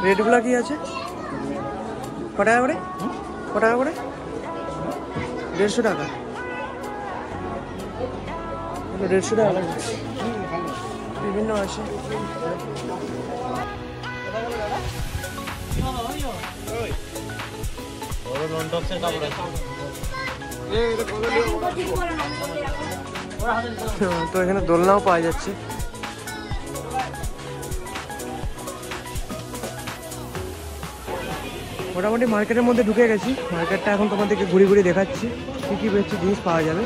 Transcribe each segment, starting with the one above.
রেটগুলো কি আছে? ক টাকা করে? ক টাকা করে? 150 টাকা। 150 টাকা বিভিন্ন আছে। তো এখানে দোলনাও পাওয়া যাচ্ছে। মোটামুটি মার্কেটের মধ্যে ঢুকে গেছি। মার্কেটটা এখন তোমাদেরকে ঘুরে ঘুরে দেখাচ্ছি কী কী বেশি জিনিস পাওয়া যাবে।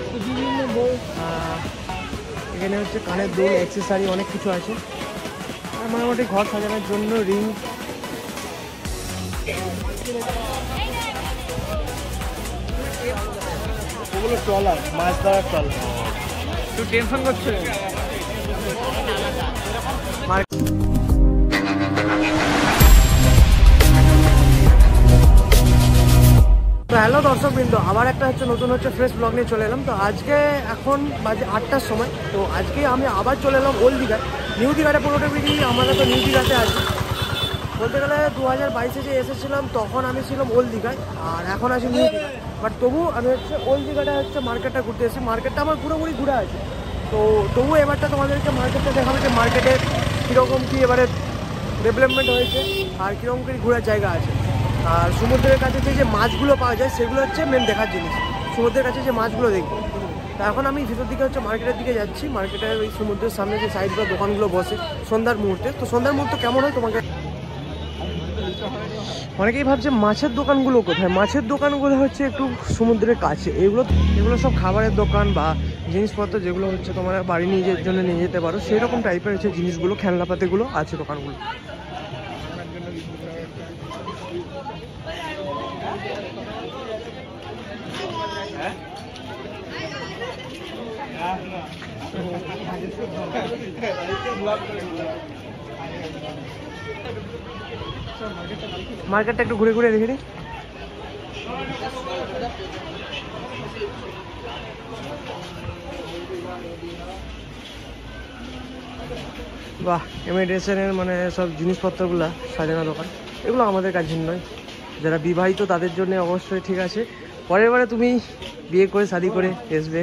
এখানে হচ্ছে কানের দুল, অ্যাক্সেসরি অনেক কিছু আছে। আর মোটামুটি ঘর সাজানোর জন্য রিং। ওগুলো ট্রলার, মাছ ধরার ট্রলার। একটু টেনশন করছে। তো হ্যালো দর্শকবৃন্দ, আবার একটা নতুন ফ্রেশ ব্লগ নিয়ে চলে এলাম। তো আজকে এখন বাজে 8টার সময়। তো আজকে আমি আবার চলে এলাম ওল্ড দীঘায়। নিউ দীঘাটা পুরোটা বেরিয়ে আমরা তো নিউ দীঘাতে আছি। বলতে গেলে 2022-এ যে এসেছিলাম তখন আমি ছিলাম ওল্ড দীঘায়, আর এখন আছি নিউ দীঘায়। বাট তবু আমি ওল্ড দীঘাটা মার্কেটটা ঘুরতে এসেছি। মার্কেটটা আমার পুরোপুরি ঘুরে আছে। তো তবু এবারটা তোমাদেরকে মার্কেটটা দেখাবো যে মার্কেটে কীরকম কী এবারে ডেভেলপমেন্ট হয়েছে আর কীরকম কী ঘোরার জায়গা আছে। আর সমুদ্রের কাছে যে মাছগুলো পাওয়া যায় সেগুলো মেন দেখার জিনিস। সমুদ্রের কাছে যে মাছগুলো দেখবো। তা এখন আমি ভিতর দিকে মার্কেটের দিকে যাচ্ছি। মার্কেটের ওই সমুদ্রের সামনে যে সাইডগুলো দোকানগুলো বসে সন্ধ্যার মুহূর্তে। তো সন্ধ্যার মুহূর্তে কেমন হয় তোমাকে অনেকেই ভাবছে মাছের দোকানগুলো কোথায়। মাছের দোকানগুলো একটু সমুদ্রের কাছে। এগুলো সব খাবারের দোকান বা জিনিসপত্র যেগুলো তোমরা বাড়ি নিয়ে জন্য নিয়ে যেতে পারো, সেই রকম টাইপের জিনিসগুলো, খেলনাপাতিগুলো আছে দোকানগুলো। মার্কেটটা একটু ঘুরে ঘুরে দেখে নিই। বাহ, ইমিটেশনের সব জিনিসপত্রগুলো সাজানো দোকান। এগুলো আমাদের কাছে নয়, যারা বিবাহিত তাদের জন্য অবশ্যই ঠিক আছে। পরের বারে তুমি বিয়ে করে শাদি করে আসবে।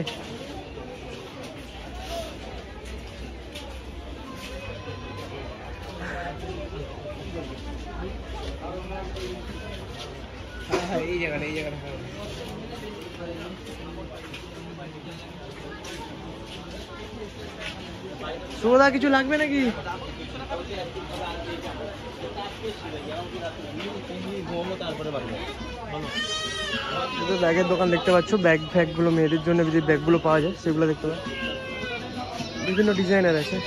সুদা কিছু লাগবে নাকি? ব্যাগের দোকান দেখতে পাচ্ছ। ব্যাগগুলো মেয়েদের জন্য যে ব্যাগগুলো পাওয়া যায় সেগুলো দেখতে পাচ্ছ। বিভিন্ন ডিজাইনের আছে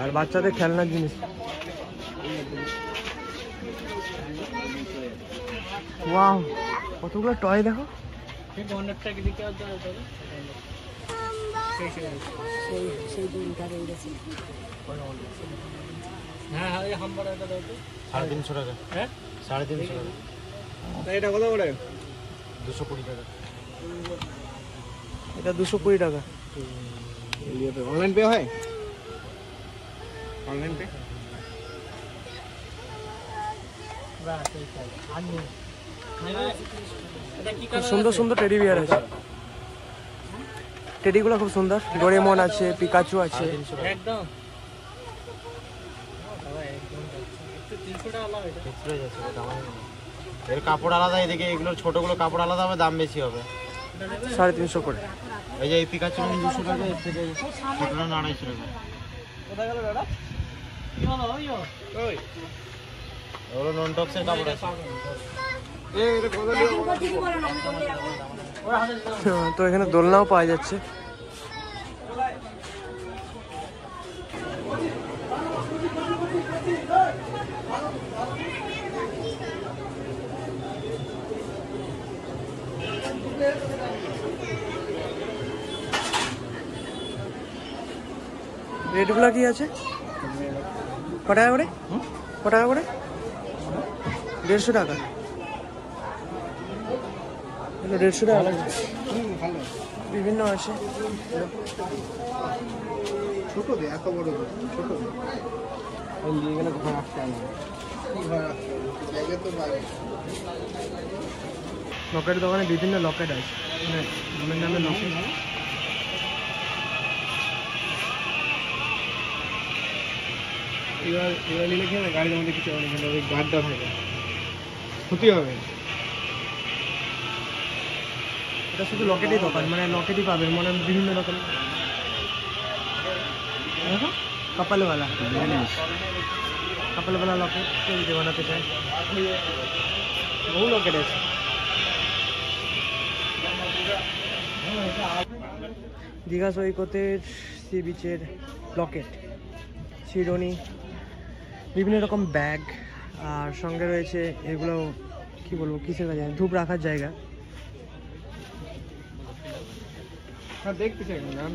আর বাচ্চাদের খেলনার জিনিস। ওয়াও, কতগুলো টয় দেখো। এটা কত করে? 220 টাকা। এটা 220 টাকা। অনলাইন পে হয়? Online pay. সুন্দর সুন্দর টেডি বিয়ার আছে। টেডিগুলো খুব সুন্দর। ডোরেমন আছে, পিকাচু আছে। এর কাপড় আলাদা, এদিকে এগুলোর ছোটগুলো কাপড় আলাদা হবে, দাম বেশি হবে। 350 করে। এই যে এই পিকাচু 200 টাকা, এর থেকে ছোটটা 250 টাকা। কোথায় গেল দাদা? কি হলো? ওই ওগুলো নন টক্সের কাপড় আছে। তো এখানে দোলনাও পাওয়া যাচ্ছে। রেটগুলো কি আছে? ক টাকা করে? ক টাকা করে? 150 টাকা। 150 টাকা বিভিন্ন আছে। ছোট এত বড় ছোট। এখানে ঘর আসতে হবে, লকেটের দোকানে বিভিন্ন লকেট আছে, মানে নামের নামে লকেট। এবার নিলে কি হবে, গাড়ির মধ্যে কিছু হবে না, ওই গার্ডটা থাকে, ক্ষতি হবে। এটা শুধু লকেটই দোকান, মানে লকেটই পাবেন, মানে বিভিন্ন রকম। দেখো কপালওয়ালা, কপালওয়ালা লকেট কেউ যদি বানাতে চায়, বহু লকেট আছে। দীঘা সৈকতের সি বিচের লকেট, শিরোনি, বিভিন্ন রকম ব্যাগ, আর সঙ্গে রয়েছে এগুলো কি বলবো, কিসের কাজে, ধূপ রাখার জায়গা। দেখতে চাই না,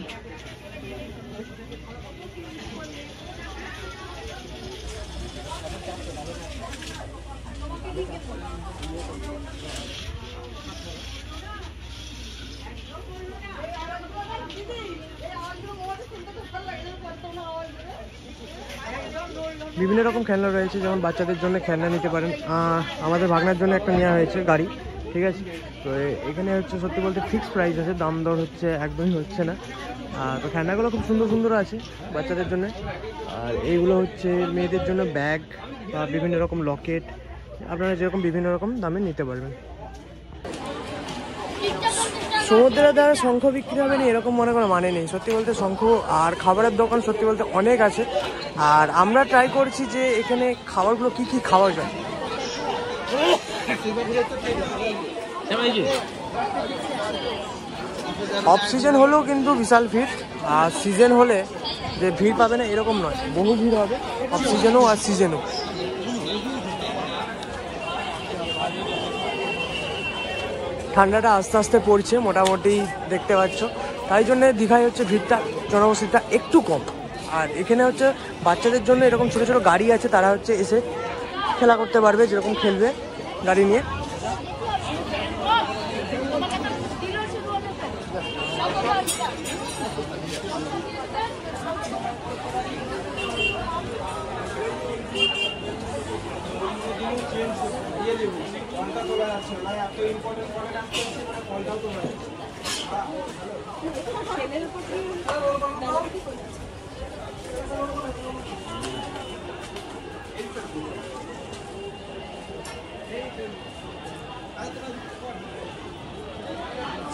বিভিন্ন রকম খেলনা রয়েছে, যেমন বাচ্চাদের জন্য খেলনা নিতে পারেন। আমাদের ভাগনার জন্য একটা নেওয়া হয়েছে গাড়ি, ঠিক আছে। তো এখানে হচ্ছে সত্যি বলতে ফিক্সড প্রাইস আছে, দাম দর হচ্ছে একদমই হচ্ছে না। তো খেলনাগুলো খুব সুন্দর সুন্দর আছে বাচ্চাদের জন্য। আর এইগুলো হচ্ছে মেয়েদের জন্য ব্যাগ বা বিভিন্ন রকম লকেট, আপনারা যেরকম বিভিন্ন রকম দামে নিতে পারবেন। সমুদ্রের দ্বারা শঙ্খ বিক্রি হবে না এরকম মনে করার মানে নেই, সত্যি বলতে শঙ্খ আর খাবারের দোকান সত্যি বলতে অনেক আছে। আর আমরা ট্রাই করছি যে এখানে খাবারগুলো কি কি খাওয়া যায়। অফ সিজন হলেও কিন্তু বিশাল ভিড়, আর সিজন হলে যে ভিড় পাবে না এরকম নয়, বহু ভিড় হবে অফ সিজনও আর সিজনও। ঠান্ডাটা আস্তে আস্তে পড়ছে মোটামুটি দেখতে পাচ্ছ, তাই জন্য দীঘায় হচ্ছে ভিড়টা, জনবসতিটা একটু কম। আর এখানে হচ্ছে বাচ্চাদের জন্য এরকম ছোটো ছোটো গাড়ি আছে, তারা হচ্ছে এসে খেলা করতে পারবে, যেরকম খেলবে গাড়ি নিয়ে।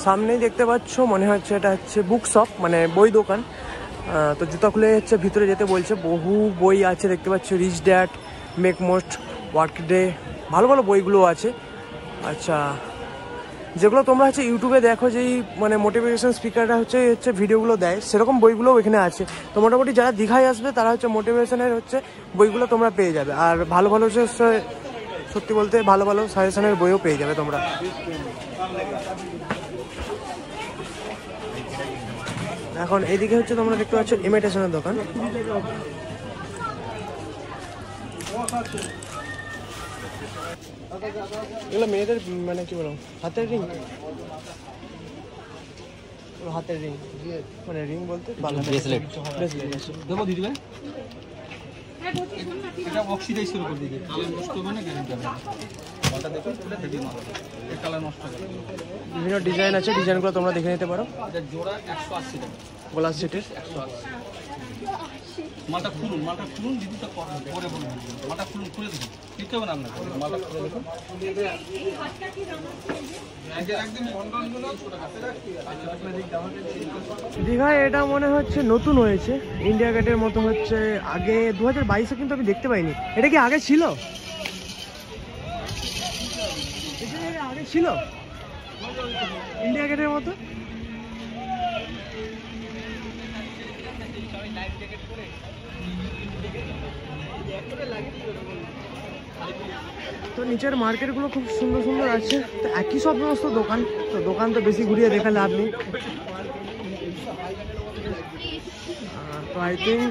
সামনেই দেখতে পাচ্ছ, মনে হচ্ছে এটা হচ্ছে বুক শপ, মানে বই দোকান। তো জুতা খুলে হচ্ছে ভিতরে যেতে বলছে, বহু বই আছে দেখতে পাচ্ছ, rich dad, make most, work day, ভালো ভালো বইগুলো আছে। আচ্ছা, যেগুলো তোমরা হচ্ছে ইউটিউবে দেখো যেই মানে মোটিভেশন স্পিকাররা হচ্ছে ভিডিওগুলো দেয়, সেরকম বইগুলো এখানে আছে। তো মোটামুটি যারা দীঘায় আসবে তারা হচ্ছে মোটিভেশনের হচ্ছে বইগুলো তোমরা পেয়ে যাবে। আর ভালো ভালো হচ্ছে সত্যি বলতে ভালো ভালো সাজেশনের বইও পেয়ে যাবে তোমরা। এখন এইদিকে হচ্ছে তোমরা দেখতে পাচ্ছ ইমিটেশনের দোকান। এগুলো মেয়েদের মানে কি বলো, হাতের রিং, হাতের রিং মানে রিং বলতে ব্রেসলেট দেবো দিদি ভাই। এটা অক্সিডাইজ করে দিদি, কালার নষ্ট হবে না, গ্যারান্টি হবে। মালটা দেখো, এটা হেভি মাল, এই কালার নষ্ট হবে না। বিভিন্ন ডিজাইন আছে, ডিজাইনগুলো তোমরা দেখে নিতে পারো। এটা জোড়া 180 টাকা, গ্লাস সেটের 180। মালটা খুলুন, মালটা খুলুন দিদিটা পরে বলুন, মালটা খুলুন, খুলে দেখুন, নিতে হবে না আপনার, মালটা খুলে দেখুন। দীঘায় এটা মনে হচ্ছে নতুন হয়েছে, ইন্ডিয়া গেটের মতো হচ্ছে। আগে 2022-এ কিন্তু আমি দেখতে পাইনি। এটা কি আগে ছিল? আগে ছিল ইন্ডিয়া গেটের মতো। তো নিচের মার্কেটগুলো খুব সুন্দর সুন্দর আছে, তো একই সব সমস্ত দোকান, তো দোকান তো বেশি ঘুরিয়ে দেখা লাভ নেই। তো আই থিঙ্ক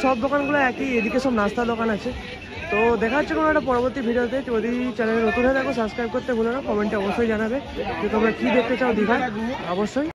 সব দোকানগুলো একই। এদিকে সব নাস্তার দোকান আছে, তো দেখা হচ্ছে কোনো একটা পরবর্তী ভিডিওতে। যদি চ্যানেলে নতুন হয়ে থাকো সাবস্ক্রাইব করতে ভুলো না, কমেন্টে অবশ্যই জানাবে যে তোমরা কী দেখতে চাও দীঘায় অবশ্যই।